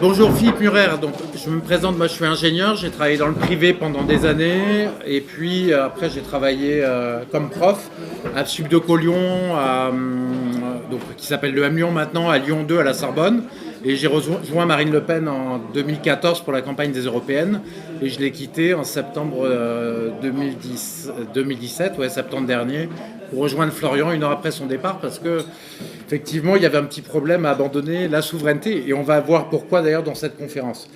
Bonjour Philippe Murer, donc je me présente, moi je suis ingénieur, j'ai travaillé dans le privé pendant des années et puis après j'ai travaillé comme prof à Subdeco Lyon, donc, qui s'appelle le M Lyon maintenant, à Lyon 2 à la Sorbonne, et j'ai rejoint Marine Le Pen en 2014 pour la campagne des européennes et je l'ai quitté en septembre 2017, ouais, septembre dernier, pour rejoindre Florian une heure après son départ parce que effectivement, il y avait un petit problème à abandonner la souveraineté. Et on va voir pourquoi d'ailleurs dans cette conférence.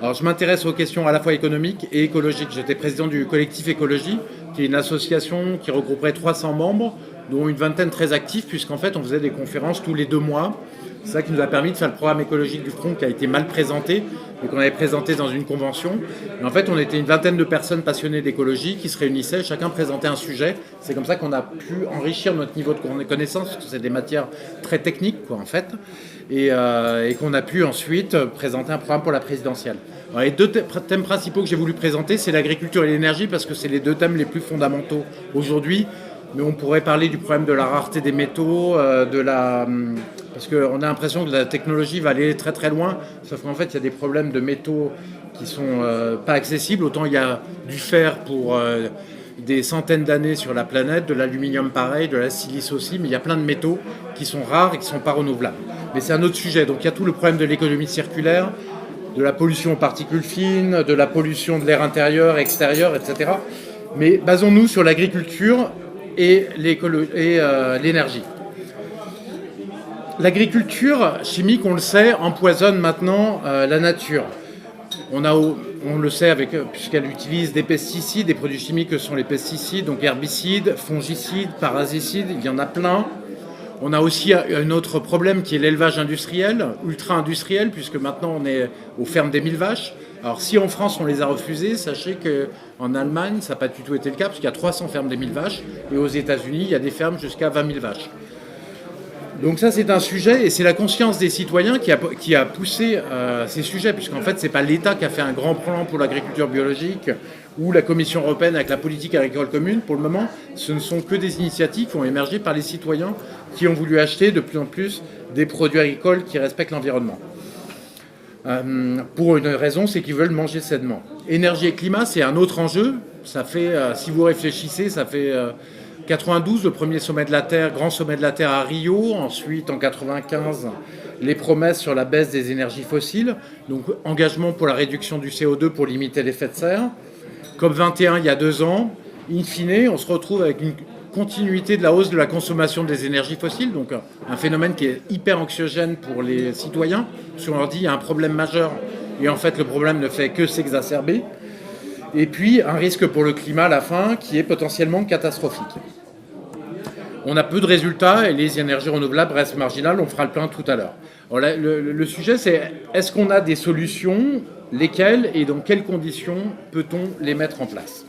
Alors, je m'intéresse aux questions à la fois économiques et écologiques. J'étais président du collectif Écologie, qui est une association qui regrouperait 300 membres, dont une vingtaine très actifs, puisqu'en fait, on faisait des conférences tous les 2 mois. C'est ça qui nous a permis de faire le programme écologique du Front, qui a été mal présenté, et qu'on avait présenté dans une convention. Et en fait, on était une vingtaine de personnes passionnées d'écologie qui se réunissaient, chacun présentait un sujet. C'est comme ça qu'on a pu enrichir notre niveau de connaissance, parce que c'est des matières très techniques, quoi, en fait, et qu'on a pu ensuite présenter un programme pour la présidentielle. Alors, les 2 thèmes principaux que j'ai voulu présenter, c'est l'agriculture et l'énergie, parce que c'est les 2 thèmes les plus fondamentaux aujourd'hui. Mais on pourrait parler du problème de la rareté des métaux, parce qu'on a l'impression que la technologie va aller très très loin, sauf qu'en fait il y a des problèmes de métaux qui sont pas accessibles. Autant il y a du fer pour des centaines d'années sur la planète, de l'aluminium pareil, de la silice aussi, mais il y a plein de métaux qui sont rares et qui ne sont pas renouvelables. Mais c'est un autre sujet, donc il y a tout le problème de l'économie circulaire, de la pollution aux particules fines, de la pollution de l'air intérieur, extérieur, etc. Mais basons-nous sur l'agriculture et l'énergie. L'agriculture chimique, on le sait, empoisonne maintenant la nature. On le sait puisqu'elle utilise des pesticides, des produits chimiques que sont les pesticides, donc herbicides, fongicides, parasicides, il y en a plein. On a aussi un autre problème qui est l'élevage industriel, ultra-industriel, puisque maintenant on est aux fermes des 1000 vaches. Alors si en France on les a refusées, sachez qu'en Allemagne ça n'a pas du tout été le cas, parce qu'il y a 300 fermes des 1000 vaches, et aux États-Unis il y a des fermes jusqu'à 20 000 vaches. Donc ça c'est un sujet, et c'est la conscience des citoyens qui a poussé ces sujets, puisqu'en fait c'est pas l'État qui a fait un grand plan pour l'agriculture biologique, ou la Commission européenne avec la politique agricole commune. Pour le moment, ce ne sont que des initiatives qui ont émergé par les citoyens qui ont voulu acheter de plus en plus des produits agricoles qui respectent l'environnement. Pour une raison, c'est qu'ils veulent manger sainement. Énergie et climat, c'est un autre enjeu. Ça fait, si vous réfléchissez, ça fait 92, le premier sommet de la Terre, grand sommet de la Terre à Rio. Ensuite, en 95, les promesses sur la baisse des énergies fossiles. Donc, engagement pour la réduction du CO2 pour limiter l'effet de serre. COP21, il y a 2 ans. In fine, on se retrouve avec une continuité de la hausse de la consommation des énergies fossiles, donc un phénomène qui est hyper anxiogène pour les citoyens. Si on leur dit qu'il y a un problème majeur, et en fait le problème ne fait que s'exacerber. Et puis un risque pour le climat à la fin qui est potentiellement catastrophique. On a peu de résultats et les énergies renouvelables restent marginales, on fera le plein tout à l'heure. Alors là, le sujet c'est, est-ce qu'on a des solutions, lesquelles et dans quelles conditions peut-on les mettre en place ?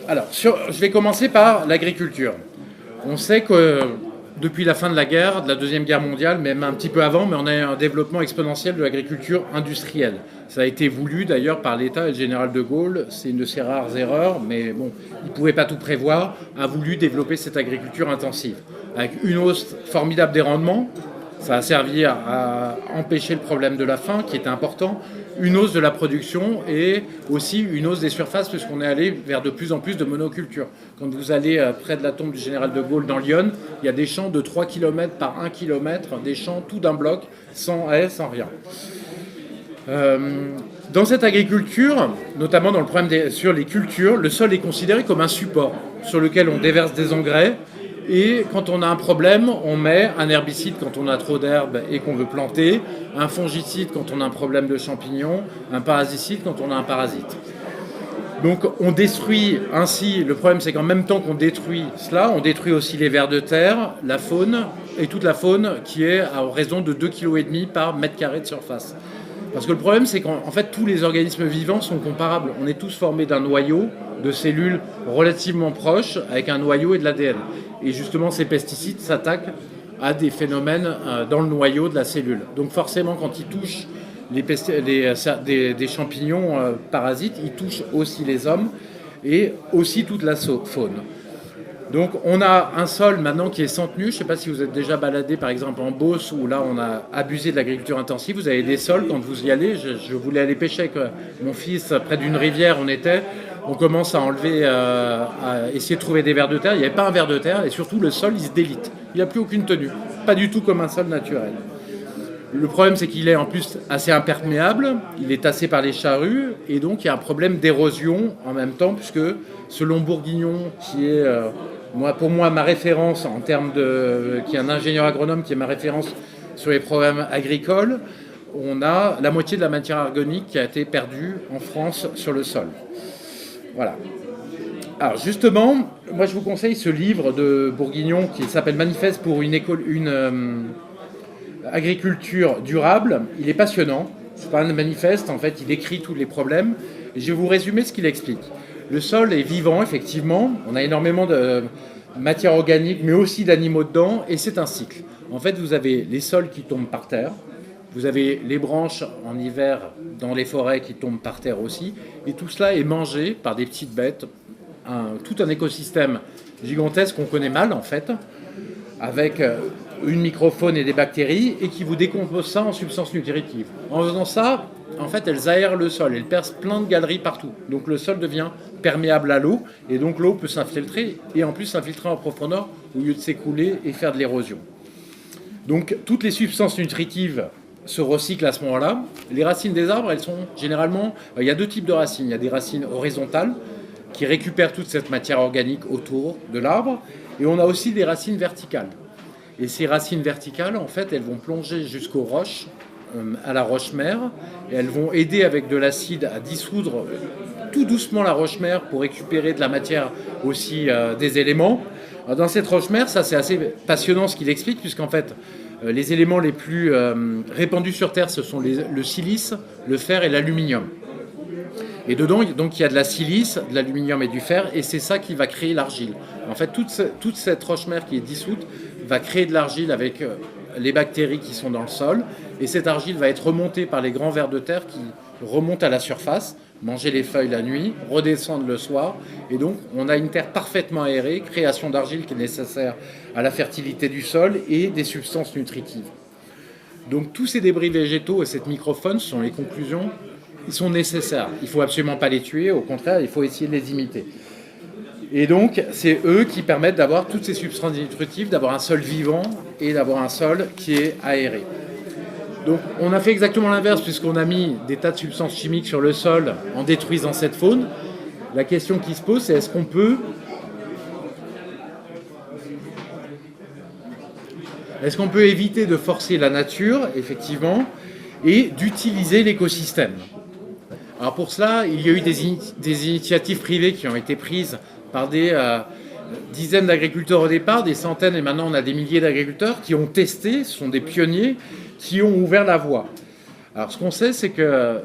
Alors, je vais commencer par l'agriculture. On sait que depuis la fin de la guerre, de la Deuxième Guerre mondiale, même un petit peu avant, mais on a un développement exponentiel de l'agriculture industrielle. Ça a été voulu d'ailleurs par l'État et le général de Gaulle. C'est une de ses rares erreurs, mais bon, il ne pouvait pas tout prévoir, a voulu développer cette agriculture intensive. Avec une hausse formidable des rendements, ça a servi à empêcher le problème de la faim, qui était important, une hausse de la production et aussi une hausse des surfaces, puisqu'on est allé vers de plus en plus de monoculture. Quand vous allez près de la tombe du général de Gaulle dans l'Yonne, il y a des champs de 3 km par 1 km, des champs tout d'un bloc, sans haies, sans rien. Dans cette agriculture, notamment dans le problème sur les cultures, le sol est considéré comme un support sur lequel on déverse des engrais. Et quand on a un problème, on met un herbicide quand on a trop d'herbe et qu'on veut planter, un fongicide quand on a un problème de champignons, un parasicide quand on a un parasite. Donc on détruit ainsi, le problème c'est qu'en même temps qu'on détruit cela, on détruit aussi les vers de terre, la faune, et toute la faune qui est à raison de 2,5 kg par mètre carré de surface. Parce que le problème, c'est qu'en fait, tous les organismes vivants sont comparables. On est tous formés d'un noyau, de cellules relativement proches, avec un noyau et de l'ADN. Et justement, ces pesticides s'attaquent à des phénomènes dans le noyau de la cellule. Donc forcément, quand ils touchent des champignons parasites, ils touchent aussi les hommes et aussi toute la faune. Donc on a un sol maintenant qui est sans tenue. Je ne sais pas si vous êtes déjà baladé par exemple en Beauce où là on a abusé de l'agriculture intensive. Vous avez des sols quand vous y allez. Je voulais aller pêcher avec mon fils près d'une rivière. On commence à enlever, à essayer de trouver des vers de terre. Il n'y avait pas un ver de terre et surtout le sol il se délite. Il n'y a plus aucune tenue. Pas du tout comme un sol naturel. Le problème, c'est qu'il est en plus assez imperméable, il est tassé par les charrues, et donc il y a un problème d'érosion en même temps, puisque selon Bourguignon, qui est pour moi ma référence en termes qui est un ingénieur agronome, qui est ma référence sur les programmes agricoles, on a la moitié de la matière organique qui a été perdue en France sur le sol. Voilà. Alors justement, moi je vous conseille ce livre de Bourguignon qui s'appelle Manifeste pour une agriculture durable. Il est passionnant. C'est pas un manifeste, en fait, il écrit tous les problèmes. Et je vais vous résumer ce qu'il explique. Le sol est vivant, effectivement. On a énormément de matière organique, mais aussi d'animaux dedans, et c'est un cycle. En fait, vous avez les sols qui tombent par terre. Vous avez les branches en hiver dans les forêts qui tombent par terre aussi. Et tout cela est mangé par des petites bêtes. Tout un écosystème gigantesque qu'on connaît mal, en fait, avec une microfaune et des bactéries, et qui vous décomposent ça en substances nutritives. En faisant ça, en fait, elles aèrent le sol, elles percent plein de galeries partout. Donc le sol devient perméable à l'eau, et donc l'eau peut s'infiltrer, et en plus s'infiltrer en profondeur, au lieu de s'écouler et faire de l'érosion. Donc toutes les substances nutritives se recyclent à ce moment-là. Les racines des arbres, elles sont généralement... Il y a deux types de racines. Il y a des racines horizontales, qui récupèrent toute cette matière organique autour de l'arbre, et on a aussi des racines verticales. Et ces racines verticales, en fait, elles vont plonger jusqu'aux roches, à la roche-mère, et elles vont aider avec de l'acide à dissoudre tout doucement la roche-mère pour récupérer de la matière aussi des éléments. Alors, dans cette roche-mère, ça c'est assez passionnant ce qu'il explique, puisqu'en fait, les éléments les plus répandus sur Terre, ce sont le silice, le fer et l'aluminium. Et dedans, donc, il y a de la silice, de l'aluminium et du fer, et c'est ça qui va créer l'argile. En fait, toute cette roche-mère qui est dissoute va créer de l'argile avec les bactéries qui sont dans le sol, et cette argile va être remontée par les grands vers de terre qui remontent à la surface, manger les feuilles la nuit, redescendre le soir, et donc on a une terre parfaitement aérée, création d'argile qui est nécessaire à la fertilité du sol et des substances nutritives. Donc tous ces débris végétaux et cette microfaune, ce sont les conclusions, ils sont nécessaires. Il ne faut absolument pas les tuer, au contraire, il faut essayer de les imiter. Et donc, c'est eux qui permettent d'avoir toutes ces substances nutritives, d'avoir un sol vivant et d'avoir un sol qui est aéré. Donc, on a fait exactement l'inverse, puisqu'on a mis des tas de substances chimiques sur le sol en détruisant cette faune. La question qui se pose, c'est est-ce qu'on peut éviter de forcer la nature, effectivement, et d'utiliser l'écosystème? Alors pour cela, il y a eu des initiatives privées qui ont été prises par des dizaines d'agriculteurs au départ, des centaines, et maintenant on a des milliers d'agriculteurs qui ont testé, ce sont des pionniers, qui ont ouvert la voie. Alors ce qu'on sait, c'est que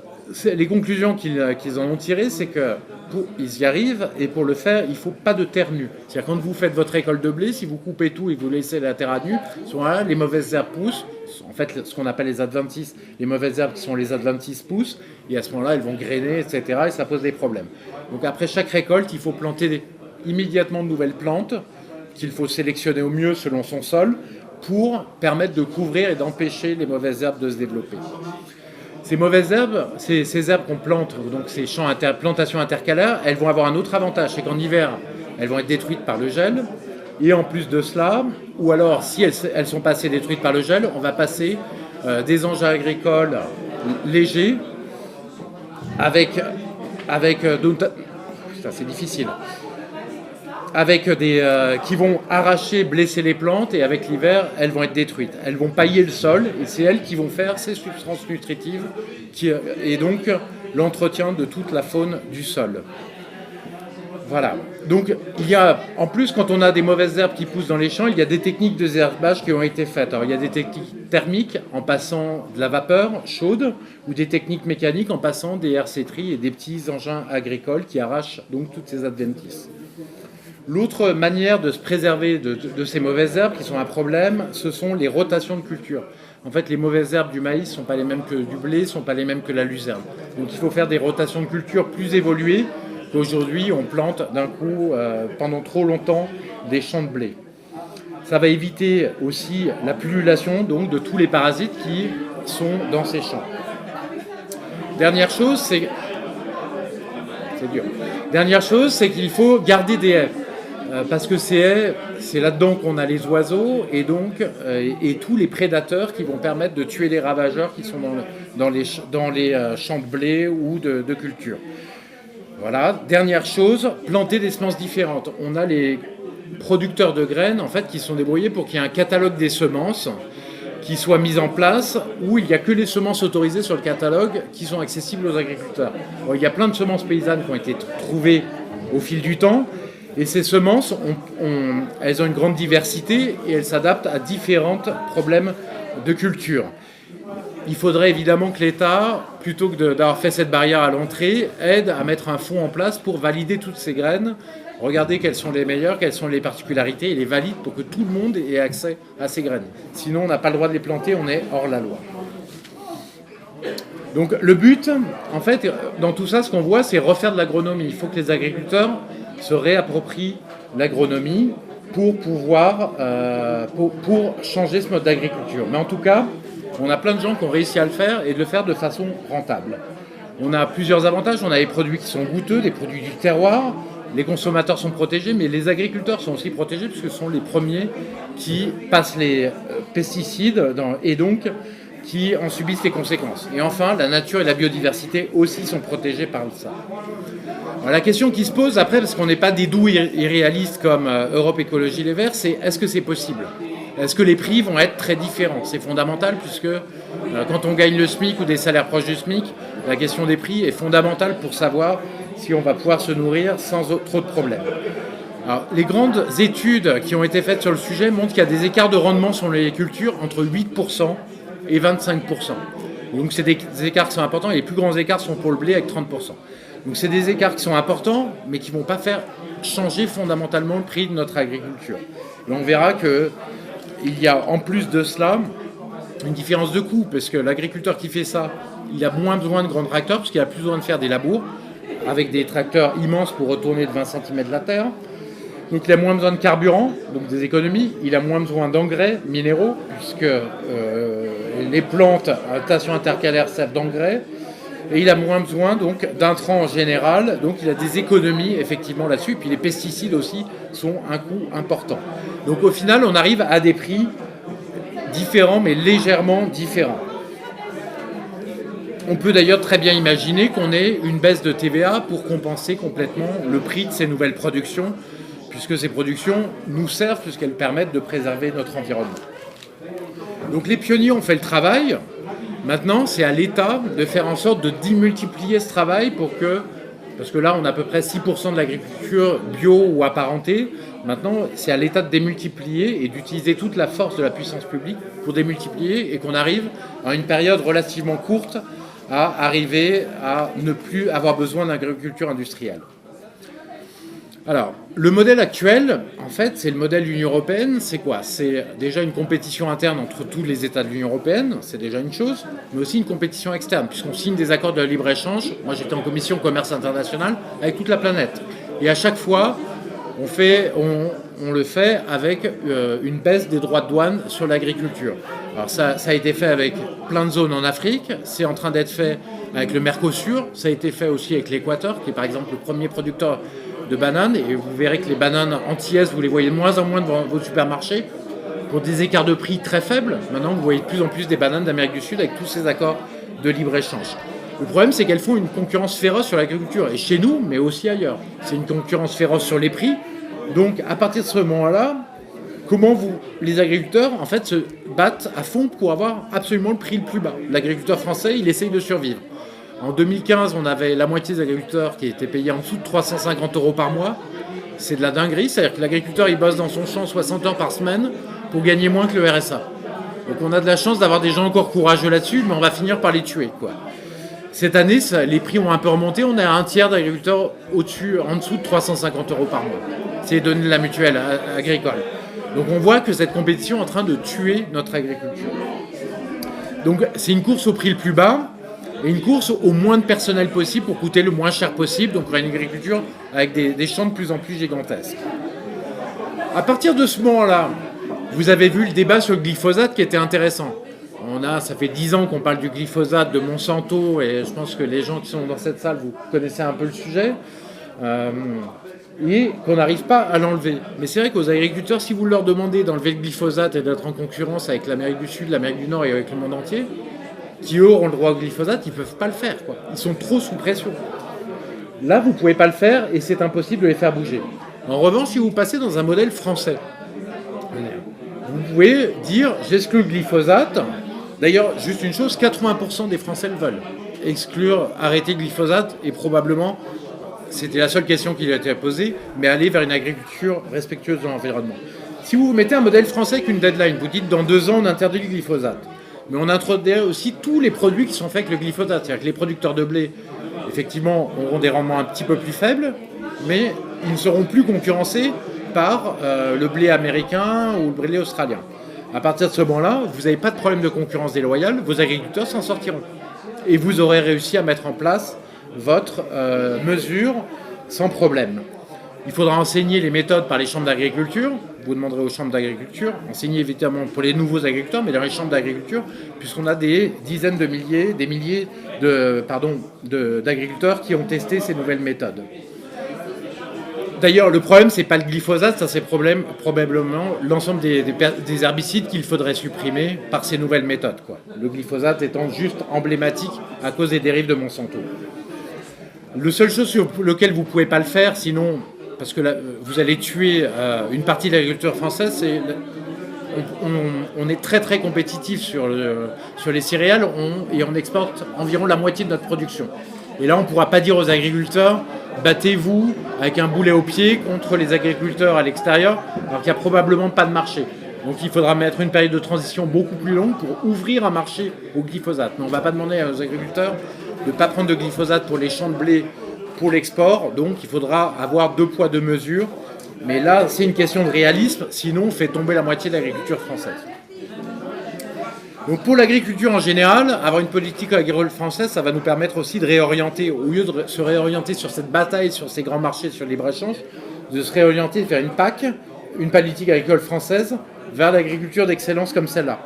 les conclusions qu'ils en ont tirées, c'est qu'ils y arrivent, et pour le faire, il ne faut pas de terre nue. C'est-à-dire quand vous faites votre récolte de blé, si vous coupez tout et que vous laissez la terre à nu, là, les mauvaises herbes poussent. En fait, ce qu'on appelle les adventices, les mauvaises herbes qui sont les adventices poussent, et à ce moment-là, elles vont grainer, etc., et ça pose des problèmes. Donc après chaque récolte, il faut planter immédiatement de nouvelles plantes, qu'il faut sélectionner au mieux selon son sol, pour permettre de couvrir et d'empêcher les mauvaises herbes de se développer. Ces mauvaises herbes, ces herbes qu'on plante, donc ces plantations intercalaires, elles vont avoir un autre avantage, c'est qu'en hiver, elles vont être détruites par le gel, et en plus de cela, ou alors si elles sont pas assez détruites par le gel, on va passer des engins agricoles légers c'est difficile, avec qui vont arracher, blesser les plantes, et avec l'hiver, elles vont être détruites. Elles vont pailler le sol, et c'est elles qui vont faire ces substances nutritives, et donc l'entretien de toute la faune du sol. Voilà. Donc, en plus, quand on a des mauvaises herbes qui poussent dans les champs, il y a des techniques de désherbage qui ont été faites. Alors, il y a des techniques thermiques en passant de la vapeur chaude, ou des techniques mécaniques en passant des RC-tri et des petits engins agricoles qui arrachent donc toutes ces adventices. L'autre manière de se préserver de ces mauvaises herbes qui sont un problème, ce sont les rotations de culture. En fait, les mauvaises herbes du maïs ne sont pas les mêmes que du blé, ne sont pas les mêmes que la luzerne. Donc il faut faire des rotations de culture plus évoluées qu'aujourd'hui on plante d'un coup pendant trop longtemps des champs de blé. Ça va éviter aussi la pullulation donc, de tous les parasites qui sont dans ces champs. Dernière chose, c'est qu'il faut garder des haies. Parce que ces haies, c'est là-dedans qu'on a les oiseaux et donc et tous les prédateurs qui vont permettre de tuer les ravageurs qui sont dans les champs de blé ou de culture. Voilà. Dernière chose, planter des semences différentes. On a les producteurs de graines en fait qui sont débrouillés pour qu'il y ait un catalogue des semences qui soit mis en place où il n'y a que les semences autorisées sur le catalogue qui sont accessibles aux agriculteurs. Alors, il y a plein de semences paysannes qui ont été trouvées au fil du temps et ces semences, elles ont une grande diversité et elles s'adaptent à différents problèmes de culture. Il faudrait évidemment que l'État, plutôt que d'avoir fait cette barrière à l'entrée, aide à mettre un fonds en place pour valider toutes ces graines, regarder quelles sont les meilleures, quelles sont les particularités et les valide pour que tout le monde ait accès à ces graines. Sinon, on n'a pas le droit de les planter, on est hors la loi. Donc le but, en fait, dans tout ça, ce qu'on voit, c'est refaire de l'agronomie. Il faut que les agriculteurs se réapproprient l'agronomie pour pouvoir pour changer ce mode d'agriculture. Mais en tout cas, on a plein de gens qui ont réussi à le faire et de le faire de façon rentable. On a plusieurs avantages. On a des produits qui sont goûteux, des produits du terroir. Les consommateurs sont protégés, mais les agriculteurs sont aussi protégés puisque ce sont les premiers qui passent les pesticides et donc qui en subissent les conséquences. Et enfin, la nature et la biodiversité aussi sont protégées par ça. Alors, la question qui se pose après, parce qu'on n'est pas des doux irréalistes comme Europe Écologie Les Verts, c'est est-ce que c'est possible ? Est-ce que les prix vont être très différents ? C'est fondamental puisque quand on gagne le SMIC ou des salaires proches du SMIC, la question des prix est fondamentale pour savoir si on va pouvoir se nourrir sans trop de problèmes. Alors, les grandes études qui ont été faites sur le sujet montrent qu'il y a des écarts de rendement sur les cultures entre 8% et 25%. Donc c'est des écarts qui sont importants et les plus grands écarts sont pour le blé avec 30%. Donc c'est des écarts qui sont importants mais qui ne vont pas faire changer fondamentalement le prix de notre agriculture. Et on verra qu'il y a en plus de cela une différence de coût parce que l'agriculteur qui fait ça, il a moins besoin de grands tracteurs parce qu'il a plus besoin de faire des labours avec des tracteurs immenses pour retourner de 20 cm de la terre. Donc il a moins besoin de carburant, donc des économies. Il a moins besoin d'engrais minéraux, puisque les plantes à rotation intercalaire servent d'engrais. Et il a moins besoin donc d'intrants en général, donc il a des économies effectivement là-dessus. Puis les pesticides aussi sont un coût important. Donc au final, on arrive à des prix différents, mais légèrement différents. On peut d'ailleurs très bien imaginer qu'on ait une baisse de TVA pour compenser complètement le prix de ces nouvelles productions, puisque ces productions nous servent, puisqu'elles permettent de préserver notre environnement. Donc les pionniers ont fait le travail. Maintenant, c'est à l'État de faire en sorte de démultiplier ce travail parce que là, on a à peu près 6% de l'agriculture bio ou apparentée. Maintenant, c'est à l'État de démultiplier et d'utiliser toute la force de la puissance publique pour démultiplier et qu'on arrive en une période relativement courte à arriver à ne plus avoir besoin d'agriculture industrielle. Alors, le modèle actuel, en fait, c'est le modèle de l'Union européenne. C'est quoi ? C'est déjà une compétition interne entre tous les États de l'Union européenne, c'est déjà une chose, mais aussi une compétition externe, puisqu'on signe des accords de libre-échange. Moi, j'étais en commission commerce international avec toute la planète. Et à chaque fois, on le fait avec une baisse des droits de douane sur l'agriculture. Alors ça a été fait avec plein de zones en Afrique, c'est en train d'être fait avec le Mercosur, ça a été fait aussi avec l'Équateur, qui est par exemple le premier producteur de bananes, et vous verrez que les bananes antillaises, vous les voyez de moins en moins devant vos supermarchés, pour des écarts de prix très faibles. Maintenant, vous voyez de plus en plus des bananes d'Amérique du Sud avec tous ces accords de libre-échange. Le problème, c'est qu'elles font une concurrence féroce sur l'agriculture, et chez nous, mais aussi ailleurs. C'est une concurrence féroce sur les prix. Donc, à partir de ce moment-là, comment les agriculteurs, en fait, se battent à fond pour avoir absolument le prix le plus bas. L'agriculteur français, il essaye de survivre. En 2015, on avait la moitié des agriculteurs qui étaient payés en dessous de 350 € par mois. C'est de la dinguerie, c'est-à-dire que l'agriculteur, il bosse dans son champ 60 heures par semaine pour gagner moins que le RSA. Donc, on a de la chance d'avoir des gens encore courageux là-dessus, mais on va finir par les tuer, quoi. Cette année, les prix ont un peu remonté. On a un tiers d'agriculteurs en dessous de 350 € par mois. C'est donné de la mutuelle agricole. Donc on voit que cette compétition est en train de tuer notre agriculture. Donc c'est une course au prix le plus bas. et une course au moins de personnel possible pour coûter le moins cher possible. Donc, on a une agriculture avec des champs de plus en plus gigantesques. À partir de ce moment-là, vous avez vu le débat sur le glyphosate qui était intéressant. Ça fait 10 ans qu'on parle du glyphosate de Monsanto, et je pense que les gens qui sont dans cette salle, vous connaissez un peu le sujet, et qu'on n'arrive pas à l'enlever. Mais c'est vrai qu'aux agriculteurs, si vous leur demandez d'enlever le glyphosate et d'être en concurrence avec l'Amérique du Sud, l'Amérique du Nord et avec le monde entier, qui eux auront le droit au glyphosate, ils ne peuvent pas le faire, quoi. Ils sont trop sous pression. Là, vous ne pouvez pas le faire et c'est impossible de les faire bouger. En revanche, si vous passez dans un modèle français, vous pouvez dire j'exclus le glyphosate. D'ailleurs, juste une chose, 80% des Français le veulent. Exclure, arrêter le glyphosate, et probablement, c'était la seule question qui lui a été posée, mais aller vers une agriculture respectueuse de l'environnement. Si vous mettez un modèle français avec une deadline, vous dites dans 2 ans on interdit le glyphosate, mais on introduit aussi tous les produits qui sont faits avec le glyphosate. C'est-à-dire que les producteurs de blé, effectivement, auront des rendements un petit peu plus faibles, mais ils ne seront plus concurrencés par le blé américain ou le blé australien. À partir de ce moment-là, vous n'avez pas de problème de concurrence déloyale, vos agriculteurs s'en sortiront. Et vous aurez réussi à mettre en place votre mesure sans problème. Il faudra enseigner les méthodes par les chambres d'agriculture. Vous demanderez aux chambres d'agriculture, enseigner évidemment pour les nouveaux agriculteurs, mais dans les chambres d'agriculture, puisqu'on a des dizaines de milliers, des milliers d'agriculteurs qui ont testé ces nouvelles méthodes. D'ailleurs, le problème, c'est pas le glyphosate, ça c'est probablement l'ensemble des herbicides qu'il faudrait supprimer par ces nouvelles méthodes, quoi. Le glyphosate étant juste emblématique à cause des dérives de Monsanto. La seule chose sur laquelle vous ne pouvez pas le faire, sinon, parce que là, vous allez tuer une partie de l'agriculture française, c'est on est très très compétitif sur les céréales et on exporte environ la moitié de notre production. Et là, on ne pourra pas dire aux agriculteurs battez-vous avec un boulet au pied contre les agriculteurs à l'extérieur, alors qu'il n'y a probablement pas de marché. Donc il faudra mettre une période de transition beaucoup plus longue pour ouvrir un marché au glyphosate. Mais on ne va pas demander aux agriculteurs de ne pas prendre de glyphosate pour les champs de blé pour l'export. Donc il faudra avoir 2 poids 2 mesures. Mais là, c'est une question de réalisme, sinon on fait tomber la moitié de l'agriculture française. Donc pour l'agriculture en général, avoir une politique agricole française, ça va nous permettre aussi de réorienter, au lieu de se réorienter sur cette bataille, sur ces grands marchés, sur le libre-échange, de se réorienter, de faire une PAC, une politique agricole française, vers l'agriculture d'excellence comme celle-là.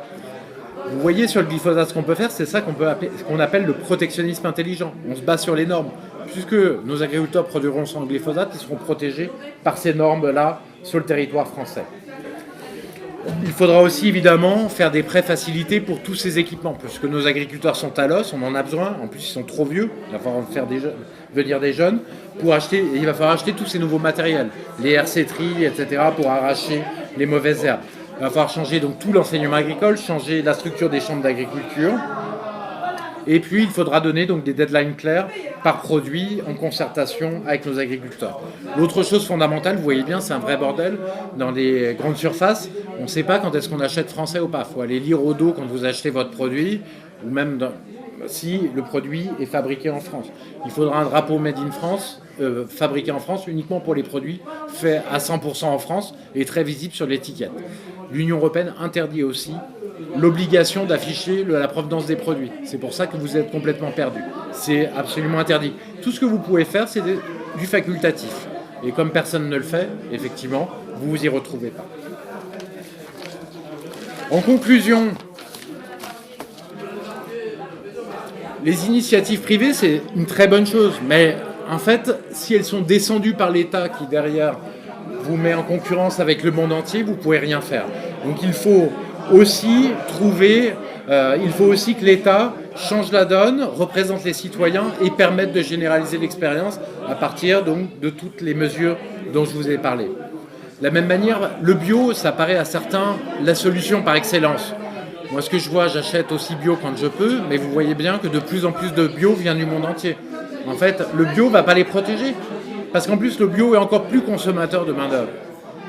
Vous voyez sur le glyphosate ce qu'on peut faire, c'est ça qu'on appelle le protectionnisme intelligent. On se base sur les normes. Puisque nos agriculteurs produiront sans glyphosate, ils seront protégés par ces normes-là sur le territoire français. Il faudra aussi évidemment faire des prêts facilités pour tous ces équipements, puisque nos agriculteurs sont à l'os, on en a besoin, en plus ils sont trop vieux, il va falloir venir des jeunes, pour acheter, et il va falloir acheter tous ces nouveaux matériels, les RC-tri, etc., pour arracher les mauvaises herbes. Il va falloir changer donc tout l'enseignement agricole, changer la structure des chambres d'agriculture, et puis il faudra donner donc des deadlines clairs par produit en concertation avec nos agriculteurs. L'autre chose fondamentale, vous voyez bien, c'est un vrai bordel. Dans les grandes surfaces, on ne sait pas quand est-ce qu'on achète français ou pas. Il faut aller lire au dos quand vous achetez votre produit, ou même si le produit est fabriqué en France. Il faudra un drapeau Made in France, fabriqué en France uniquement pour les produits faits à 100% en France et très visible sur l'étiquette. L'Union européenne interdit aussi l'obligation d'afficher la provenance des produits. C'est pour ça que vous êtes complètement perdu. C'est absolument interdit. Tout ce que vous pouvez faire, c'est du facultatif. Et comme personne ne le fait, effectivement, vous vous y retrouvez pas. En conclusion, les initiatives privées, c'est une très bonne chose, mais en fait, si elles sont descendues par l'État qui, derrière, vous met en concurrence avec le monde entier, vous ne pouvez rien faire. Donc il faut aussi que l'État change la donne, représente les citoyens et permette de généraliser l'expérience à partir donc, de toutes les mesures dont je vous ai parlé. De la même manière, le bio, ça paraît à certains la solution par excellence. Moi, ce que je vois, j'achète aussi bio quand je peux, mais vous voyez bien que de plus en plus de bio vient du monde entier. En fait, le bio ne va pas les protéger, parce qu'en plus, le bio est encore plus consommateur de main-d'œuvre.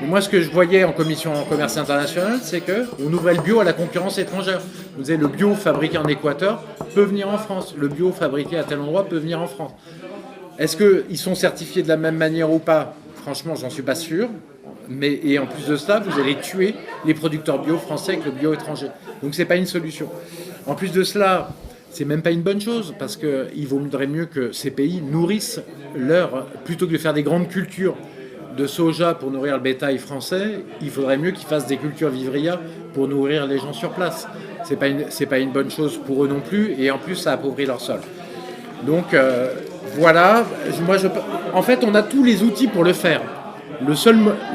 Et moi, ce que je voyais en commission en commerce international, c'est qu'on ouvrait le bio à la concurrence étrangère. Vous savez, le bio fabriqué en Équateur peut venir en France. Le bio fabriqué à tel endroit peut venir en France. Est-ce qu'ils sont certifiés de la même manière ou pas ? Franchement, j'en suis pas sûr. Et en plus de ça, vous allez tuer les producteurs bio français avec le bio étranger. Donc, ce n'est pas une solution. En plus de cela, c'est même pas une bonne chose, parce qu'il vaudrait mieux que ces pays nourrissent plutôt que de faire des grandes cultures de soja pour nourrir le bétail français, il faudrait mieux qu'ils fassent des cultures vivrières pour nourrir les gens sur place. C'est pas une bonne chose pour eux non plus, et en plus ça appauvrit leur sol. Donc voilà, en fait on a tous les outils pour le faire.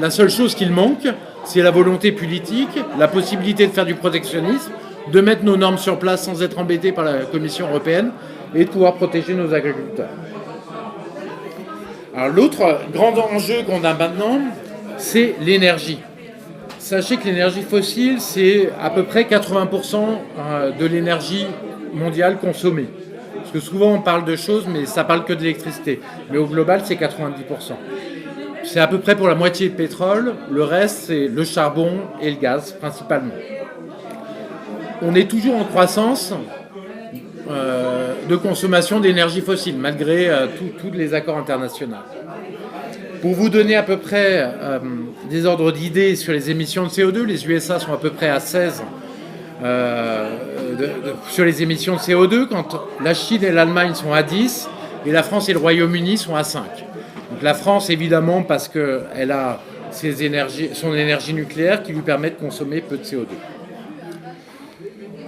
La seule chose qu'il manque, c'est la volonté politique, la possibilité de faire du protectionnisme, de mettre nos normes sur place sans être embêtés par la Commission européenne et de pouvoir protéger nos agriculteurs. Alors l'autre grand enjeu qu'on a maintenant, c'est l'énergie. Sachez que l'énergie fossile, c'est à peu près 80% de l'énergie mondiale consommée. Parce que souvent on parle de choses, mais ça parle que de l'électricité. Mais au global, c'est 90%. C'est à peu près pour la moitié de pétrole. Le reste, c'est le charbon et le gaz, principalement. On est toujours en croissance de consommation d'énergie fossile, malgré tous les accords internationaux. Pour vous donner à peu près des ordres d'idées sur les émissions de CO2, les USA sont à peu près à 16 sur les émissions de CO2, quand la Chine et l'Allemagne sont à 10, et la France et le Royaume-Uni sont à 5. Donc la France, évidemment, parce qu'elle a son énergie nucléaire qui lui permet de consommer peu de CO2.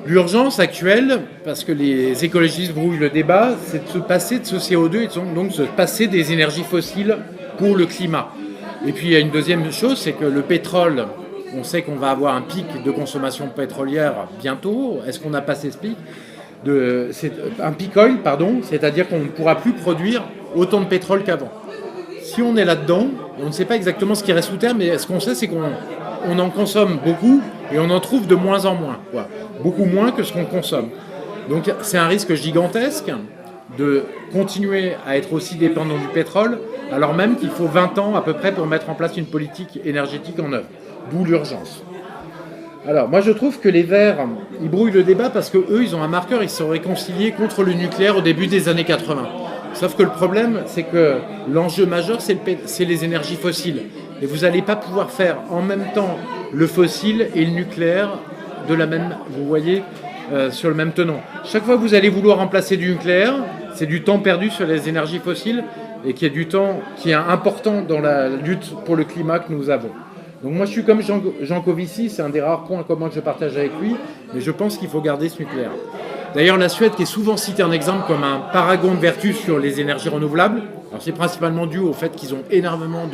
L'urgence actuelle, parce que les écologistes brouillent le débat, c'est de se passer de ce CO2 et donc de se passer des énergies fossiles pour le climat. Et puis il y a une deuxième chose, c'est que le pétrole, on sait qu'on va avoir un pic de consommation pétrolière bientôt. Est-ce qu'on a passé ce pic c'est un peak oil, c'est-à-dire qu'on ne pourra plus produire autant de pétrole qu'avant. Si on est là-dedans, on ne sait pas exactement ce qui reste sous terre, mais ce qu'on sait, c'est qu'on en consomme beaucoup et on en trouve de moins en moins. Voilà. Beaucoup moins que ce qu'on consomme. Donc c'est un risque gigantesque de continuer à être aussi dépendant du pétrole, alors même qu'il faut 20 ans à peu près pour mettre en place une politique énergétique en œuvre. D'où l'urgence. Alors moi je trouve que les Verts, ils brouillent le débat parce qu'eux, ils ont un marqueur, ils se sont réconciliés contre le nucléaire au début des années 80. Sauf que le problème, c'est que l'enjeu majeur, c'est les énergies fossiles. Et vous n'allez pas pouvoir faire en même temps le fossile et le nucléaire vous voyez, sur le même tenant. Chaque fois que vous allez vouloir remplacer du nucléaire, c'est du temps perdu sur les énergies fossiles et qui est du temps qui est important dans la lutte pour le climat que nous avons. Donc moi je suis comme Jean Covici, c'est un des rares points communs que je partage avec lui, mais je pense qu'il faut garder ce nucléaire. D'ailleurs la Suède qui est souvent citée en exemple comme un paragon de vertu sur les énergies renouvelables, alors c'est principalement dû au fait qu'ils ont énormément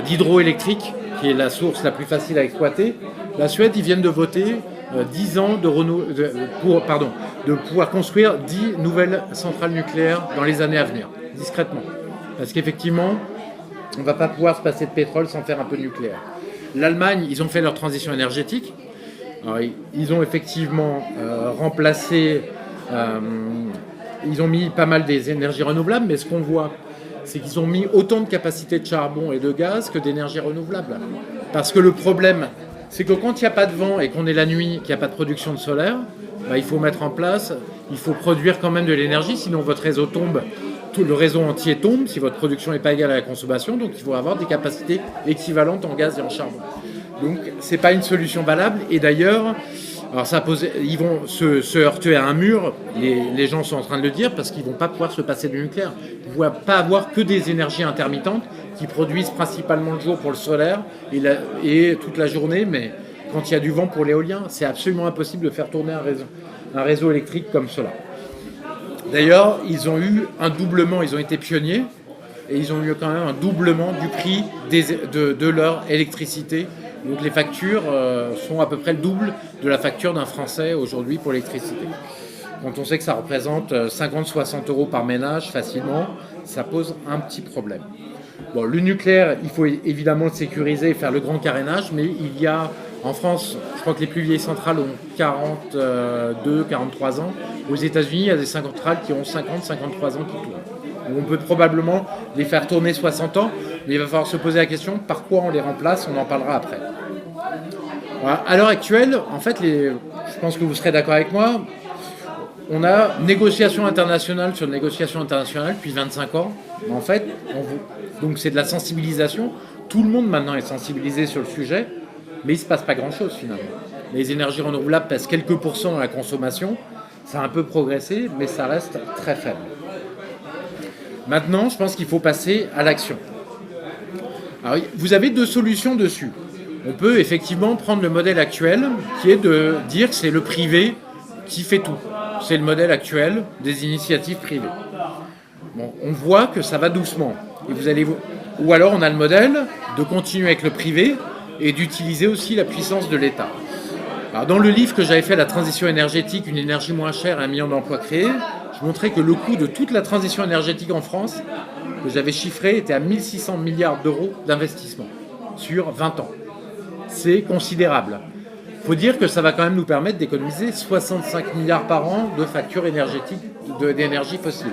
d'hydroélectrique, qui est la source la plus facile à exploiter. La Suède, ils viennent de voter 10 ans de pouvoir construire 10 nouvelles centrales nucléaires dans les années à venir, discrètement. Parce qu'effectivement, on ne va pas pouvoir se passer de pétrole sans faire un peu de nucléaire. L'Allemagne, ils ont fait leur transition énergétique. Alors, ils ont effectivement remplacé, ils ont mis pas mal des énergies renouvelables, mais ce qu'on voit, c'est qu'ils ont mis autant de capacités de charbon et de gaz que d'énergie renouvelable. Parce que le problème, c'est que quand il n'y a pas de vent et qu'on est la nuit, qu'il n'y a pas de production de solaire, il faut mettre en place, il faut produire quand même de l'énergie, sinon votre réseau tombe, tout le réseau entier tombe, si votre production n'est pas égale à la consommation, donc il faut avoir des capacités équivalentes en gaz et en charbon. Donc ce n'est pas une solution valable, et d'ailleurs, alors ils vont se heurter à un mur, les gens sont en train de le dire, parce qu'ils ne vont pas pouvoir se passer du nucléaire. Ils ne vont pas avoir que des énergies intermittentes qui produisent principalement le jour pour le solaire et toute la journée, mais quand il y a du vent pour l'éolien, c'est absolument impossible de faire tourner un réseau électrique comme cela. D'ailleurs, ils ont eu un doublement, ils ont été pionniers, et ils ont eu quand même un doublement du prix de leur électricité. Donc les factures sont à peu près le double de la facture d'un Français aujourd'hui pour l'électricité. Quand on sait que ça représente 50-60 euros par ménage facilement, ça pose un petit problème. Bon, le nucléaire, il faut évidemment le sécuriser et faire le grand carénage, mais il y a en France, je crois que les plus vieilles centrales ont 42, 43 ans. Aux États-Unis, il y a des centrales qui ont 50, 53 ans qui tournent. Donc on peut probablement les faire tourner 60 ans, mais il va falloir se poser la question par quoi on les remplace, on en parlera après. Voilà. À l'heure actuelle, en fait, je pense que vous serez d'accord avec moi, on a négociation internationale sur négociation internationale depuis 25 ans. En fait, donc c'est de la sensibilisation. Tout le monde maintenant est sensibilisé sur le sujet, mais il ne se passe pas grand-chose finalement. Les énergies renouvelables pèsent quelques pourcents à la consommation, Ça a un peu progressé, mais ça reste très faible. Maintenant, je pense qu'il faut passer à l'action. Alors, vous avez 2 solutions dessus. On peut effectivement prendre le modèle actuel, qui est de dire que c'est le privé qui fait tout. C'est le modèle actuel des initiatives privées. Bon, on voit que ça va doucement. Ou alors on a le modèle de continuer avec le privé et d'utiliser aussi la puissance de l'État. Alors, dans le livre que j'avais fait, La transition énergétique, une énergie moins chère et 1 million d'emplois créés, je montrais que le coût de toute la transition énergétique en France, que j'avais chiffré, était à 1600 milliards d'euros d'investissement sur 20 ans. C'est considérable. Il faut dire que ça va quand même nous permettre d'économiser 65 milliards par an de factures énergétiques d'énergie fossile.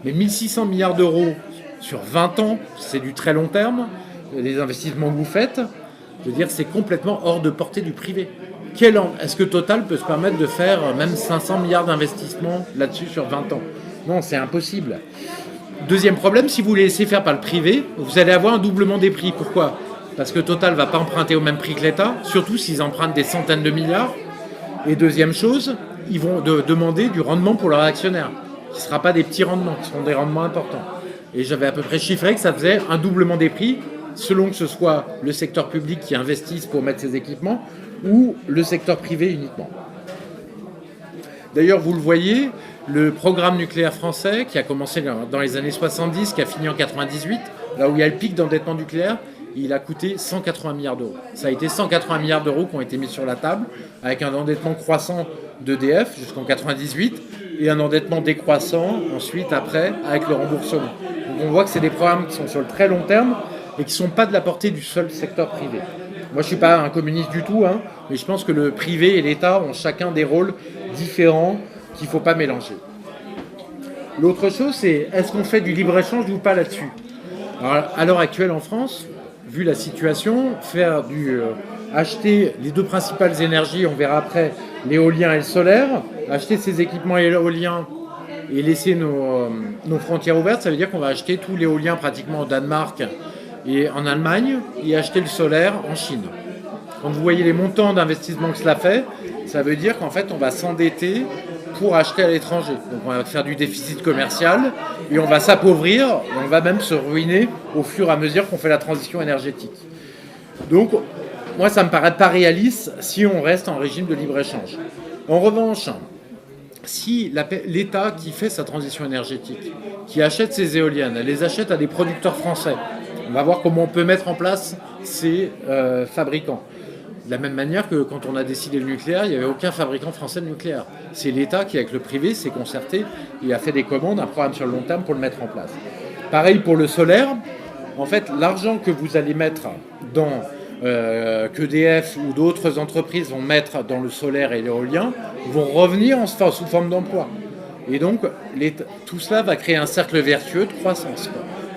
Mais 1600 milliards d'euros sur 20 ans, c'est du très long terme. Les investissements que vous faites, je veux dire, c'est complètement hors de portée du privé. Est-ce que Total peut se permettre de faire même 500 milliards d'investissements là-dessus sur 20 ans? Non, c'est impossible. Deuxième problème, si vous les laissez faire par le privé, vous allez avoir un doublement des prix. Pourquoi? Parce que Total ne va pas emprunter au même prix que l'État, surtout s'ils empruntent des centaines de milliards. Et deuxième chose, ils vont demander du rendement pour leurs actionnaires, qui ne sera pas des petits rendements, qui seront des rendements importants. Et j'avais à peu près chiffré que ça faisait un doublement des prix, selon que ce soit le secteur public qui investisse pour mettre ses équipements, ou le secteur privé uniquement. D'ailleurs, vous le voyez, le programme nucléaire français, qui a commencé dans les années 70, qui a fini en 98, là où il y a le pic d'endettement nucléaire, il a coûté 180 milliards d'euros. Ça a été 180 milliards d'euros qui ont été mis sur la table, avec un endettement croissant d'EDF jusqu'en 98, et un endettement décroissant ensuite, après, avec le remboursement. Donc on voit que c'est des programmes qui sont sur le très long terme, et qui ne sont pas de la portée du seul secteur privé. Moi, je ne suis pas un communiste du tout, mais je pense que le privé et l'État ont chacun des rôles différents qu'il ne faut pas mélanger. L'autre chose, c'est est-ce qu'on fait du libre-échange ou pas là-dessus? Alors, à l'heure actuelle en France, vu la situation, acheter les 2 principales énergies, on verra après, l'éolien et le solaire, acheter ces équipements éoliens et laisser nos frontières ouvertes, ça veut dire qu'on va acheter tout l'éolien pratiquement au Danemark et en Allemagne, et acheter le solaire en Chine. Quand vous voyez les montants d'investissement que cela fait, ça veut dire qu'en fait, on va s'endetter pour acheter à l'étranger. Donc on va faire du déficit commercial, et on va s'appauvrir, et on va même se ruiner au fur et à mesure qu'on fait la transition énergétique. Donc, moi, ça ne me paraît pas réaliste si on reste en régime de libre-échange. En revanche, si l'État qui fait sa transition énergétique, qui achète ses éoliennes, elle les achète à des producteurs français, on va voir comment on peut mettre en place ces fabricants. De la même manière que quand on a décidé le nucléaire, il n'y avait aucun fabricant français de nucléaire. C'est l'État qui, avec le privé, s'est concerté et a fait des commandes, un programme sur le long terme pour le mettre en place. Pareil pour le solaire. En fait, l'argent que vous allez mettre dans qu'EDF ou d'autres entreprises vont mettre dans le solaire et l'éolien vont revenir sous forme d'emploi. Et donc, tout cela va créer un cercle vertueux de croissance.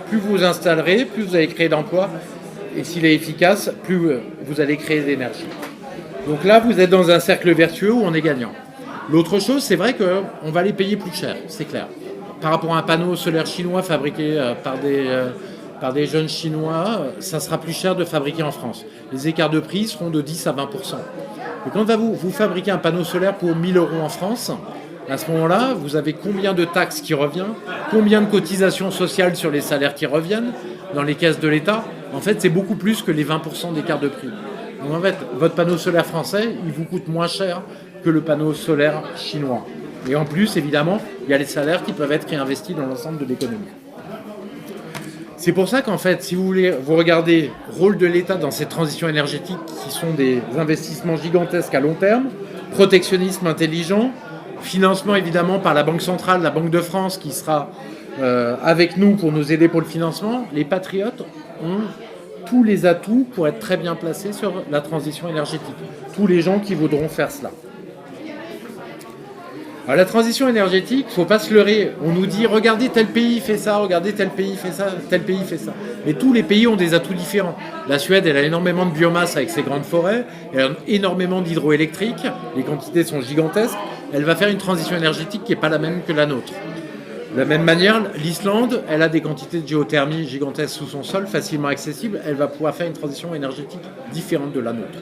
Plus vous installerez, plus vous allez créer d'emplois. Et s'il est efficace, plus vous allez créer d'énergie. Donc là, vous êtes dans un cercle vertueux où on est gagnant. L'autre chose, c'est vrai qu'on va les payer plus cher, c'est clair. Par rapport à un panneau solaire chinois fabriqué par des jeunes Chinois, ça sera plus cher de fabriquer en France. Les écarts de prix seront de 10 à 20%. Et quand vous fabriquez un panneau solaire pour 1 000 € en France, à ce moment-là, vous avez combien de taxes qui reviennent, combien de cotisations sociales sur les salaires qui reviennent dans les caisses de l'État. En fait, c'est beaucoup plus que les 20% d'écart de prix. Donc en fait, votre panneau solaire français, il vous coûte moins cher que le panneau solaire chinois. Et en plus, évidemment, il y a les salaires qui peuvent être réinvestis dans l'ensemble de l'économie. C'est pour ça qu'en fait, si vous voulez, vous regardez le rôle de l'État dans ces transitions énergétiques qui sont des investissements gigantesques à long terme, protectionnisme intelligent, financement évidemment par la Banque centrale, la Banque de France qui sera avec nous pour nous aider pour le financement, les patriotes ont tous les atouts pour être très bien placés sur la transition énergétique. Tous les gens qui voudront faire cela. Alors, la transition énergétique, il ne faut pas se leurrer. On nous dit, regardez tel pays fait ça, regardez tel pays fait ça, tel pays fait ça. Mais tous les pays ont des atouts différents. La Suède, elle a énormément de biomasse avec ses grandes forêts, elle a énormément d'hydroélectrique, les quantités sont gigantesques. Elle va faire une transition énergétique qui n'est pas la même que la nôtre. De la même manière, l'Islande, elle a des quantités de géothermie gigantesques sous son sol, facilement accessibles. Elle va pouvoir faire une transition énergétique différente de la nôtre.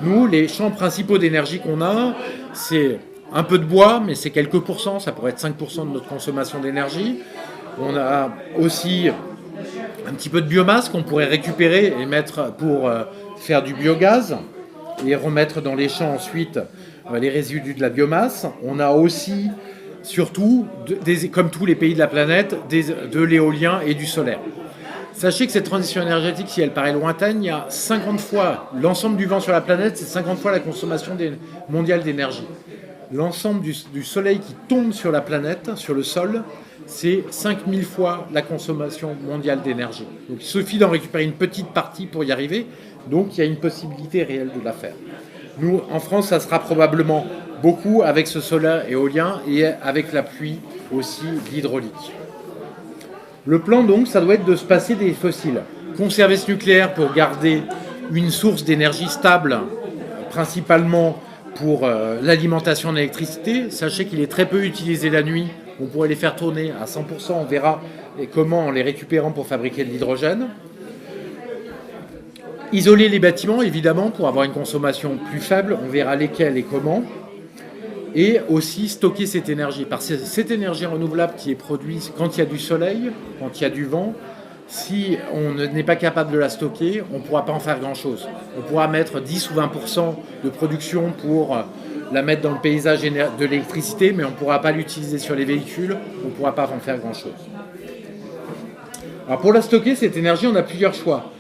Nous, les champs principaux d'énergie qu'on a, c'est un peu de bois, mais c'est quelques pourcents, ça pourrait être 5% de notre consommation d'énergie. On a aussi un petit peu de biomasse qu'on pourrait récupérer et mettre pour faire du biogaz et remettre dans les champs ensuite les résidus de la biomasse. On a aussi, surtout, comme tous les pays de la planète, de l'éolien et du solaire. Sachez que cette transition énergétique, si elle paraît lointaine, il y a 50 fois, l'ensemble du vent sur la planète, c'est 50 fois la consommation mondiale d'énergie. L'ensemble du soleil qui tombe sur la planète, sur le sol, c'est 5000 fois la consommation mondiale d'énergie. Donc il suffit d'en récupérer une petite partie pour y arriver, donc il y a une possibilité réelle de la faire. Nous, en France, ça sera probablement beaucoup avec ce solaire éolien et avec la pluie aussi l'hydraulique. Le plan, donc, ça doit être de se passer des fossiles. Conserver ce nucléaire pour garder une source d'énergie stable, principalement pour l'alimentation en électricité. Sachez qu'il est très peu utilisé la nuit. On pourrait les faire tourner à 100%. On verra comment en les récupérant pour fabriquer de l'hydrogène. Isoler les bâtiments, évidemment, pour avoir une consommation plus faible. On verra lesquels et comment. Et aussi stocker cette énergie. Parce que cette énergie renouvelable qui est produite quand il y a du soleil, quand il y a du vent, si on n'est pas capable de la stocker, on ne pourra pas en faire grand-chose. On pourra mettre 10 ou 20% de production pour la mettre dans le paysage de l'électricité, mais on ne pourra pas l'utiliser sur les véhicules, on ne pourra pas en faire grand-chose. Alors pour la stocker, cette énergie, on a plusieurs choix.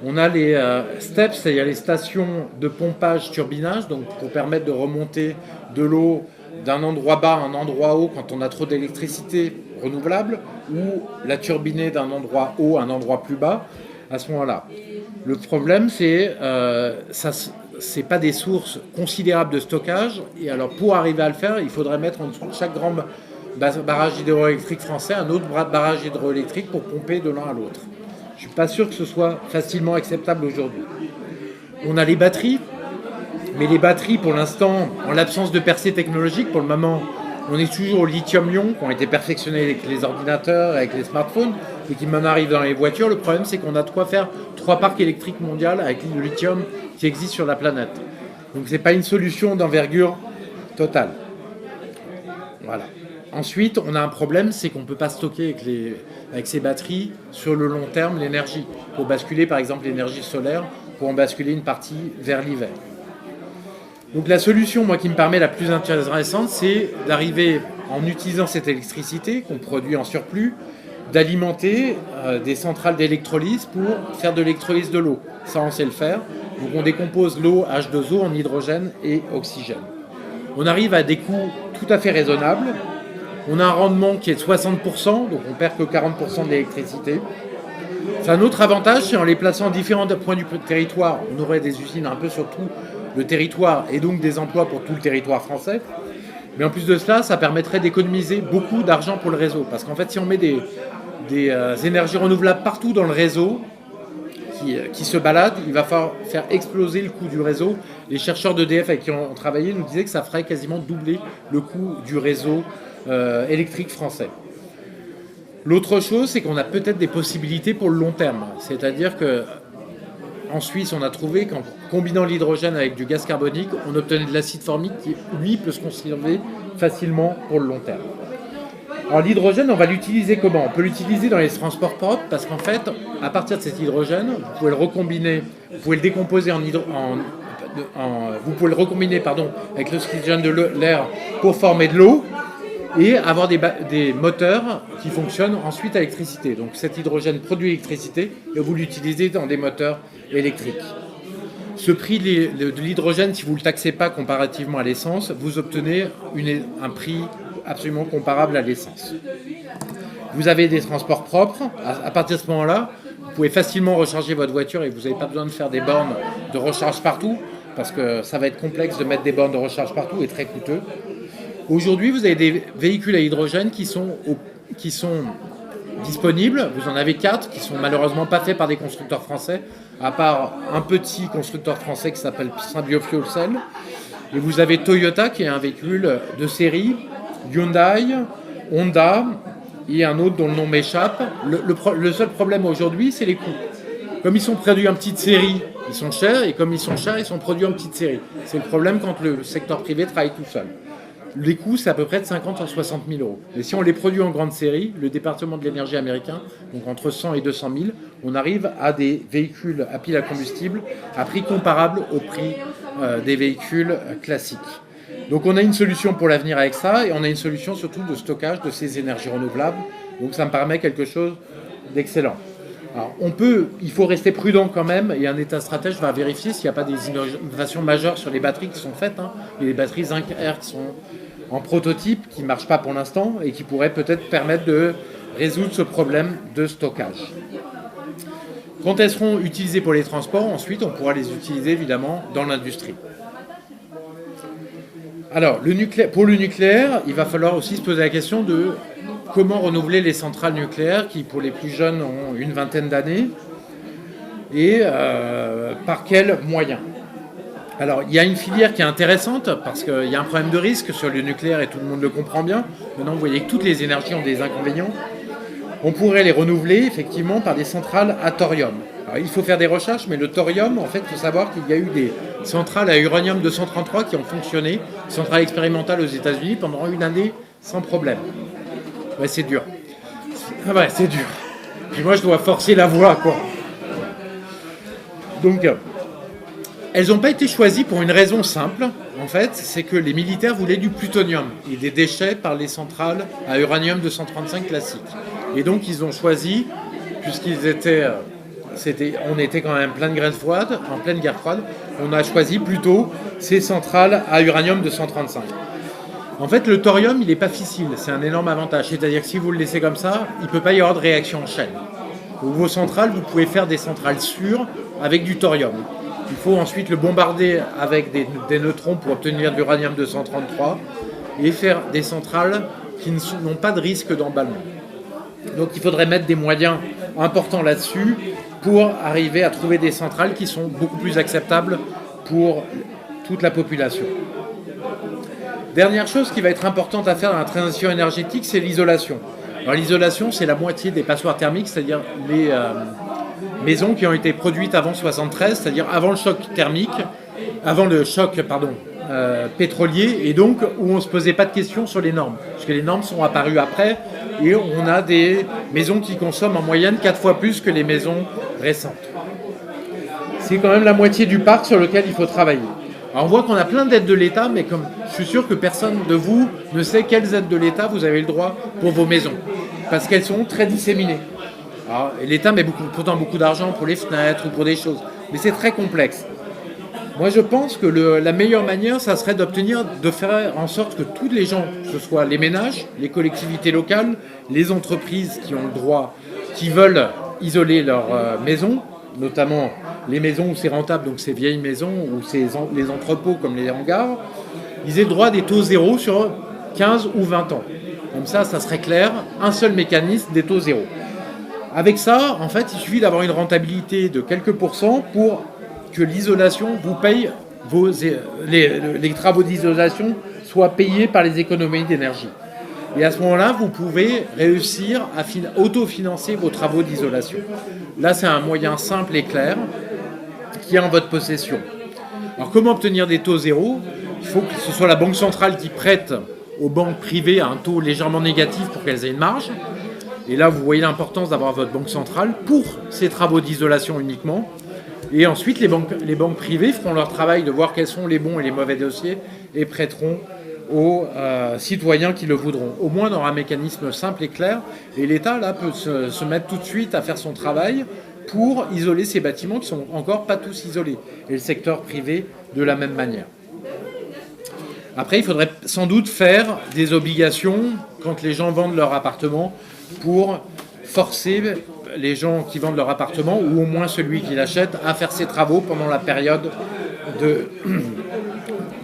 On a les STEPS, c'est-à-dire les stations de pompage turbinage, donc pour permettre de remonter de l'eau d'un endroit bas à un endroit haut quand on a trop d'électricité renouvelable, ou la turbiner d'un endroit haut à un endroit plus bas à ce moment-là. Le problème, c'est c'est pas des sources considérables de stockage, et alors pour arriver à le faire, il faudrait mettre en dessous de chaque grand barrage hydroélectrique français un autre barrage hydroélectrique pour pomper de l'un à l'autre. Je ne suis pas sûr que ce soit facilement acceptable aujourd'hui. On a les batteries, mais les batteries, pour l'instant, en l'absence de percée technologique, pour le moment, on est toujours au lithium-ion, qui ont été perfectionnés avec les ordinateurs, avec les smartphones, et qui maintenant arrivent dans les voitures. Le problème, c'est qu'on a de quoi faire 3 parcs électriques mondiaux avec le lithium qui existe sur la planète. Donc, ce n'est pas une solution d'envergure totale. Voilà. Ensuite, on a un problème, c'est qu'on ne peut pas stocker avec ces batteries sur le long terme l'énergie. Pour basculer par exemple l'énergie solaire, pour en basculer une partie vers l'hiver. Donc la solution, moi, qui me paraît la plus intéressante, c'est d'arriver, en utilisant cette électricité qu'on produit en surplus, d'alimenter des centrales d'électrolyse pour faire de l'électrolyse de l'eau. Ça, on sait le faire. Donc on décompose l'eau H2O en hydrogène et oxygène. On arrive à des coûts tout à fait raisonnables. On a un rendement qui est de 60%, donc on perd que 40% de l'électricité. C'est un autre avantage, c'est en les plaçant à différents points du territoire, on aurait des usines un peu sur tout le territoire et donc des emplois pour tout le territoire français. Mais en plus de cela, ça permettrait d'économiser beaucoup d'argent pour le réseau. Parce qu'en fait, si on met des énergies renouvelables partout dans le réseau, qui se baladent, il va falloir faire exploser le coût du réseau. Les chercheurs d'EDF avec qui on travaillait nous disaient que ça ferait quasiment doubler le coût du réseau électrique français. L'autre chose, c'est qu'on a peut-être des possibilités pour le long terme. C'est-à-dire qu'en Suisse, on a trouvé qu'en combinant l'hydrogène avec du gaz carbonique, on obtenait de l'acide formique qui, lui, peut se conserver facilement pour le long terme. Alors l'hydrogène, on va l'utiliser comment ? On peut l'utiliser dans les transports propres parce qu'en fait, à partir de cet hydrogène, vous pouvez le recombiner, vous pouvez le décomposer vous pouvez le recombiner avec l'oxygène de l'air pour former de l'eau et avoir des moteurs qui fonctionnent ensuite à l'électricité. Donc cet hydrogène produit l'électricité et vous l'utilisez dans des moteurs électriques. Ce prix de l'hydrogène, si vous ne le taxez pas comparativement à l'essence, vous obtenez un prix absolument comparable à l'essence. Vous avez des transports propres. À partir de ce moment-là, vous pouvez facilement recharger votre voiture et vous n'avez pas besoin de faire des bornes de recharge partout parce que ça va être complexe de mettre des bornes de recharge partout et très coûteux. Aujourd'hui, vous avez des véhicules à hydrogène qui sont disponibles. Vous en avez 4 qui sont malheureusement pas faits par des constructeurs français, à part un petit constructeur français qui s'appelle Symbio Fuel Cell. Et vous avez Toyota qui est un véhicule de série, Hyundai, Honda et un autre dont le nom m'échappe. Le seul problème aujourd'hui, c'est les coûts. Comme ils sont produits en petite série, ils sont chers, et comme ils sont chers, ils sont produits en petite série. C'est le problème quand le secteur privé travaille tout seul. les coûts, c'est à peu près de 50 à 60 000 euros. Et si on les produit en grande série, le département de l'énergie américain, donc entre 100 et 200 000, on arrive à des véhicules à pile à combustible à prix comparable au prix des véhicules classiques. Donc on a une solution pour l'avenir avec ça, et on a une solution surtout de stockage de ces énergies renouvelables. Donc ça me permet quelque chose d'excellent. Alors, il faut rester prudent quand même, et un État stratège va vérifier s'il n'y a pas des innovations majeures sur les batteries qui sont faites. Il y a des batteries Zinc Air qui sont en prototype, qui ne marchent pas pour l'instant, et qui pourraient peut-être permettre de résoudre ce problème de stockage. Quand elles seront utilisées pour les transports, ensuite on pourra les utiliser évidemment dans l'industrie. Alors, pour le nucléaire, il va falloir aussi se poser la question de comment renouveler les centrales nucléaires qui, pour les plus jeunes, ont une vingtaine d'années, et par quels moyens. Alors, il y a une filière qui est intéressante parce qu'il y a un problème de risque sur le nucléaire et tout le monde le comprend bien. Maintenant, vous voyez que toutes les énergies ont des inconvénients. On pourrait les renouveler effectivement par des centrales à thorium. Alors, il faut faire des recherches, mais le thorium, en fait, il faut savoir qu'il y a eu des centrales à uranium-233 qui ont fonctionné, centrales expérimentales aux États-Unis pendant une année sans problème. Ouais, c'est dur. Ah ouais, c'est dur. Puis moi, je dois forcer la voix, quoi. Donc, elles n'ont pas été choisies pour une raison simple, en fait, c'est que les militaires voulaient du plutonium et des déchets par les centrales à uranium-235 classiques. Et donc, ils ont choisi, puisqu'ils étaient... on était quand même en pleine guerre froide, on a choisi plutôt ces centrales à uranium-235. En fait, le thorium, il n'est pas fissile, c'est un énorme avantage. C'est-à-dire que si vous le laissez comme ça, il ne peut pas y avoir de réaction en chaîne. Donc, vos centrales, vous pouvez faire des centrales sûres avec du thorium. Il faut ensuite le bombarder avec des neutrons pour obtenir de l'uranium-233 et faire des centrales qui n'ont pas de risque d'emballement. Donc il faudrait mettre des moyens importants là-dessus pour arriver à trouver des centrales qui sont beaucoup plus acceptables pour toute la population. Dernière chose qui va être importante à faire dans la transition énergétique, c'est l'isolation. Alors l'isolation, c'est la moitié des passoires thermiques, c'est-à-dire les maisons qui ont été produites avant 1973, c'est-à-dire avant le choc pétrolier, et donc où on ne se posait pas de questions sur les normes, parce que les normes sont apparues après, et on a des maisons qui consomment en moyenne 4 fois plus que les maisons récentes. C'est quand même la moitié du parc sur lequel il faut travailler. Alors on voit qu'on a plein d'aides de l'État, mais comme je suis sûr que personne de vous ne sait quelles aides de l'État vous avez le droit pour vos maisons, parce qu'elles sont très disséminées. Alors, l'État met pourtant beaucoup d'argent pour les fenêtres ou pour des choses, mais c'est très complexe. Moi, je pense que la meilleure manière, ça serait de faire en sorte que tous les gens, que ce soit les ménages, les collectivités locales, les entreprises qui ont le droit, qui veulent isoler leurs maisons, notamment les maisons où c'est rentable, donc ces vieilles maisons ou les entrepôts comme les hangars, ils aient le droit des taux zéro sur 15 ou 20 ans. Comme ça serait clair, un seul mécanisme des taux zéro. Avec ça, en fait, il suffit d'avoir une rentabilité de quelques pourcents pour que l'isolation vous paye les travaux d'isolation soient payés par les économies d'énergie. Et à ce moment-là, vous pouvez réussir à autofinancer vos travaux d'isolation. Là, c'est un moyen simple et clair qui est en votre possession. Alors, comment obtenir des taux zéro ? Il faut que ce soit la banque centrale qui prête aux banques privées à un taux légèrement négatif pour qu'elles aient une marge. Et là, vous voyez l'importance d'avoir votre banque centrale pour ces travaux d'isolation uniquement. Et ensuite, les banques privées feront leur travail de voir quels sont les bons et les mauvais dossiers et prêteront aux citoyens qui le voudront. Au moins, on aura un mécanisme simple et clair. Et l'État, là, peut se mettre tout de suite à faire son travail pour isoler ces bâtiments qui ne sont encore pas tous isolés. Et le secteur privé de la même manière. Après, il faudrait sans doute faire des obligations quand les gens vendent leur appartement pour forcer les gens qui vendent leur appartement, ou au moins celui qui l'achète, à faire ses travaux pendant la période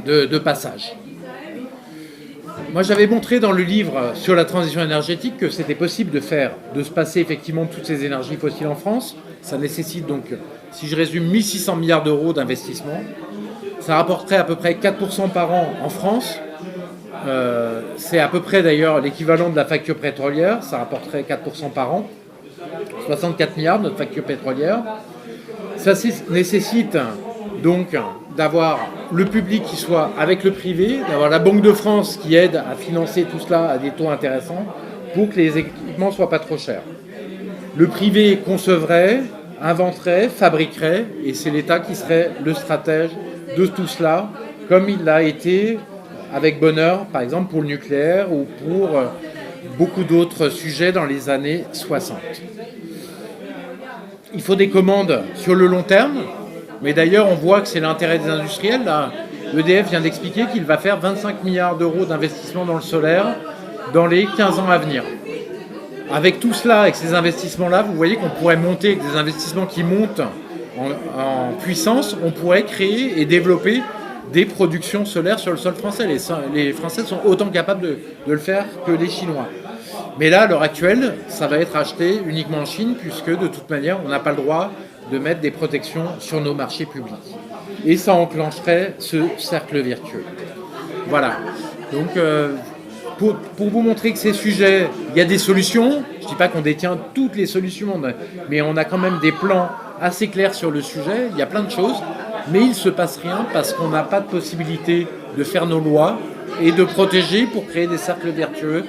de passage. Moi, j'avais montré dans le livre sur la transition énergétique que c'était possible de se passer effectivement de toutes ces énergies fossiles en France. Ça nécessite donc, si je résume, 1600 milliards d'euros d'investissement. Ça rapporterait à peu près 4% par an en France. C'est à peu près d'ailleurs l'équivalent de la facture pétrolière. Ça rapporterait 4% par an. 64 milliards notre facture pétrolière. Ça nécessite Donc, d'avoir le public qui soit avec le privé, d'avoir la Banque de France qui aide à financer tout cela à des taux intéressants pour que les équipements ne soient pas trop chers. Le privé concevrait, inventerait, fabriquerait, et c'est l'État qui serait le stratège de tout cela, comme il l'a été avec bonheur, par exemple pour le nucléaire ou pour beaucoup d'autres sujets dans les années 60. Il faut des commandes sur le long terme, mais d'ailleurs on voit que c'est l'intérêt des industriels. Là, EDF vient d'expliquer qu'il va faire 25 milliards d'euros d'investissement dans le solaire dans les 15 ans à venir. Avec tout cela, avec ces investissements-là, vous voyez qu'on pourrait monter, avec des investissements qui montent en puissance, on pourrait créer et développer des productions solaires sur le sol français. Les Français sont autant capables de le faire que les Chinois. Mais là, à l'heure actuelle, ça va être acheté uniquement en Chine, puisque de toute manière, on n'a pas le droit de mettre des protections sur nos marchés publics. Et ça enclencherait ce cercle vertueux. Voilà. Donc, pour vous montrer que ces sujets, il y a des solutions. Je ne dis pas qu'on détient toutes les solutions, mais on a quand même des plans assez clairs sur le sujet. Il y a plein de choses, mais il ne se passe rien parce qu'on n'a pas de possibilité de faire nos lois et de protéger pour créer des cercles vertueux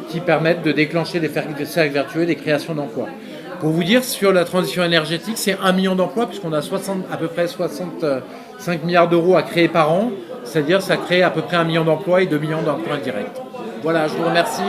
qui permettent de déclencher des cercles vertueux, des créations d'emplois. Pour vous dire, sur la transition énergétique, c'est 1 million d'emplois, puisqu'on a à peu près 65 milliards d'euros à créer par an, c'est-à-dire ça crée à peu près 1 million d'emplois et 2 millions d'emplois indirects. Voilà, je vous remercie.